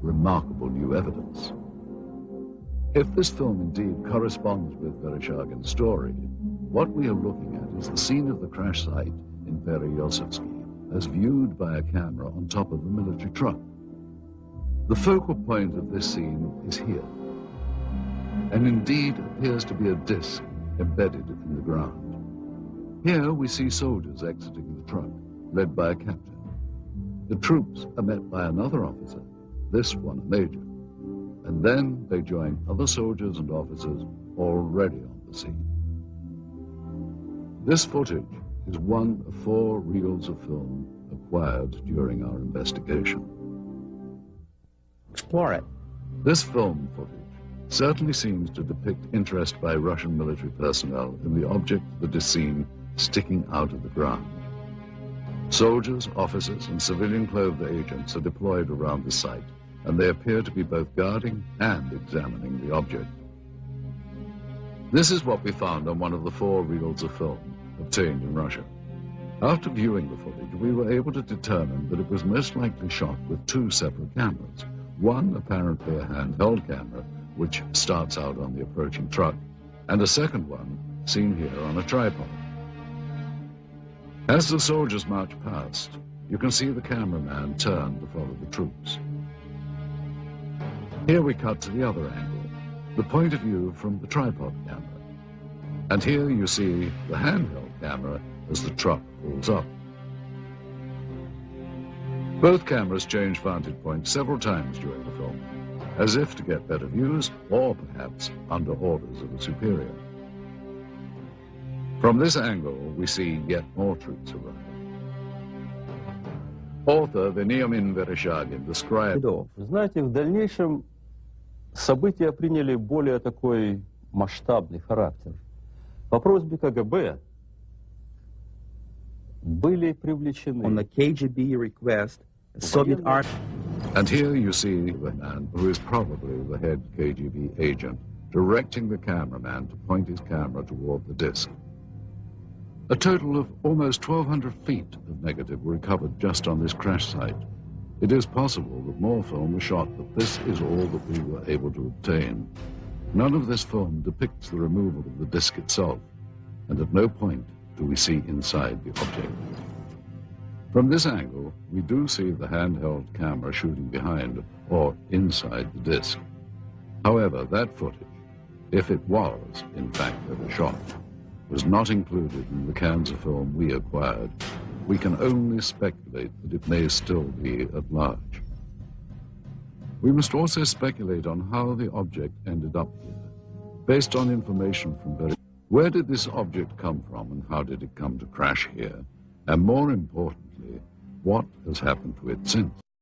remarkable new evidence. If this film indeed corresponds with Vereshchagin's story, what we are looking at is the scene of the crash site in Pereosovsky as viewed by a camera on top of a military truck. The focal point of this scene is here, and indeed appears to be a disc embedded in the ground. Here we see soldiers exiting the truck, led by a captain. The troops are met by another officer, this one a major, and then they join other soldiers and officers already on the scene. This footage is one of 4 reels of film acquired during our investigation. Explore it. This film footage certainly seems to depict interest by Russian military personnel in the object that is seen sticking out of the ground. Soldiers, officers, and civilian-clothed agents are deployed around the site, and they appear to be both guarding and examining the object. This is what we found on one of the 4 reels of film obtained in Russia. After viewing the footage, we were able to determine that it was most likely shot with 2 separate cameras. One apparently a handheld camera, which starts out on the approaching truck, and a second one seen here on a tripod. As the soldiers march past, you can see the cameraman turn to follow the troops. Here we cut to the other angle, the point of view from the tripod camera. And here you see the handheld camera as the truck pulls up. Both cameras change vantage points several times during the film, as if to get better views or perhaps under orders of a superior. From this angle, we see yet more troops arrive. Author Veniamin Vereshchagin described... Вы знаете, в дальнейшем события приняли более такой масштабный характер. По просьбе КГБ были привлечены... On the KGB request, the Soviet army... And here you see the man who is probably the head KGB agent directing the cameraman to point his camera toward the disc. A total of almost 1,200 feet of negative were recovered just on this crash site. It is possible that more film was shot, but this is all that we were able to obtain. None of this film depicts the removal of the disc itself, and at no point do we see inside the object. From this angle, we do see the handheld camera shooting behind or inside the disc. However, that footage, if it was in fact ever shot, was not included in the cans of film we acquired. We can only speculate that it may still be at large. We must also speculate on how the object ended up here, based on information from where did this object come from and how did it come to crash here? And more importantly, what has happened to it since?